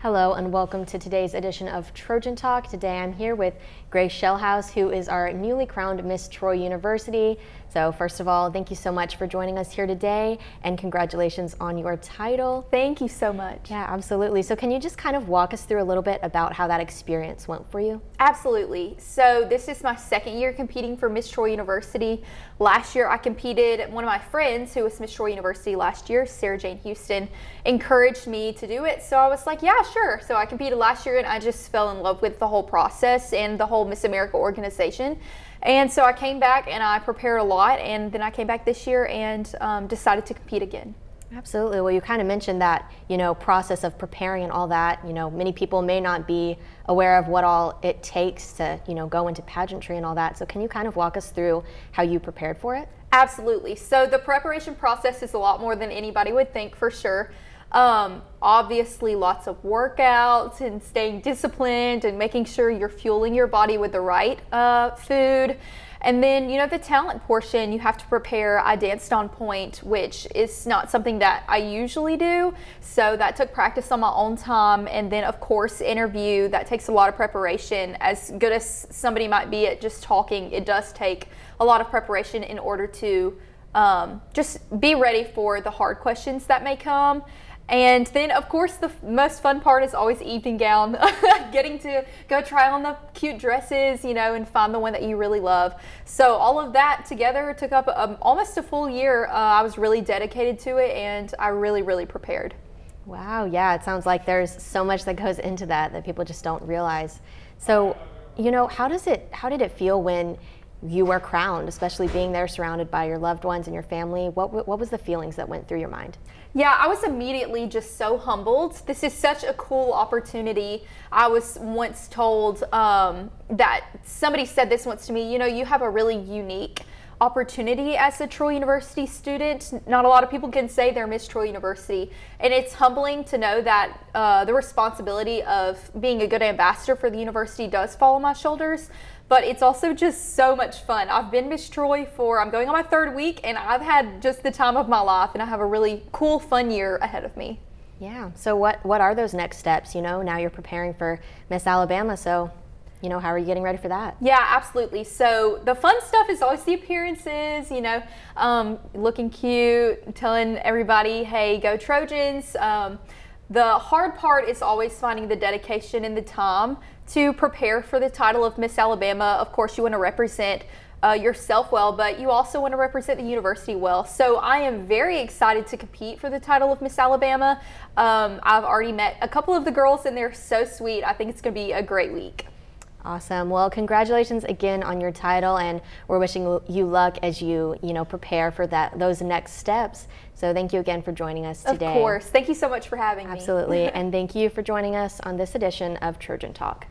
Hello and welcome to today's edition of Trojan Talk. Today I'm here with Grace Shellhouse, who is our newly crowned Miss Troy University. So first of all, thank you so much for joining us here today and congratulations on your title. Thank you so much. Yeah, absolutely. So can you just kind of walk us through a little bit about how that experience went for you? Absolutely. So this is my second year competing for Miss Troy University. Last year I competed. One of my friends who was Miss Troy University last year, Sarah Jane Houston, encouraged me to do it. So I was like, yeah, sure. So I competed last year and I just fell in love with the whole process and the whole Miss America organization. And so I came back and I prepared a lot, and then I came back this year and decided to compete again. Absolutely. Well, you kind of mentioned that, process of preparing and all that. Many people may not be aware of what all it takes to, go into pageantry and all that. So can you kind of walk us through how you prepared for it? Absolutely. So the preparation process is a lot more than anybody would think, for sure. Obviously lots of workouts and staying disciplined and making sure you're fueling your body with the right food. And then, the talent portion, you have to prepare. I danced on point, which is not something that I usually do. So that took practice on my own time. And then, of course, interview, that takes a lot of preparation. As good as somebody might be at just talking, it does take a lot of preparation in order to just be ready for the hard questions that may come. And then, of course, the most fun part is always evening gown, getting to go try on the cute dresses, and find the one that you really love. So all of that together took up almost a full year. I was really dedicated to it, and I really, really prepared. Wow, yeah, it sounds like there's so much that goes into that people just don't realize. So, how did it feel when you were crowned, especially being there surrounded by your loved ones and your family? What was the feelings that went through your mind? Yeah, I was immediately just so humbled. This is such a cool opportunity. I was once told that somebody said this once to me, you have a really unique opportunity as a Troy University student. Not a lot of people can say they're Miss Troy University, and it's humbling to know that the responsibility of being a good ambassador for the university does fall on my shoulders. But it's also just so much fun. I've been Miss Troy I'm going on my third week, and I've had just the time of my life, and I have a really cool, fun year ahead of me. Yeah, so what are those next steps? Now you're preparing for Miss Alabama, so how are you getting ready for that? Yeah, absolutely. So the fun stuff is always the appearances, looking cute, telling everybody, hey, go Trojans. The hard part is always finding the dedication and the time to prepare for the title of Miss Alabama. Of course, you want to represent yourself well, but you also want to represent the university well. So I am very excited to compete for the title of Miss Alabama. I've already met a couple of the girls, and they're so sweet. I think it's going to be a great week. Awesome. Well, congratulations again on your title, and we're wishing you luck as you prepare for those next steps. So thank you again for joining us today. Of course. Thank you so much for having me. Absolutely. And thank you for joining us on this edition of Trojan Talk.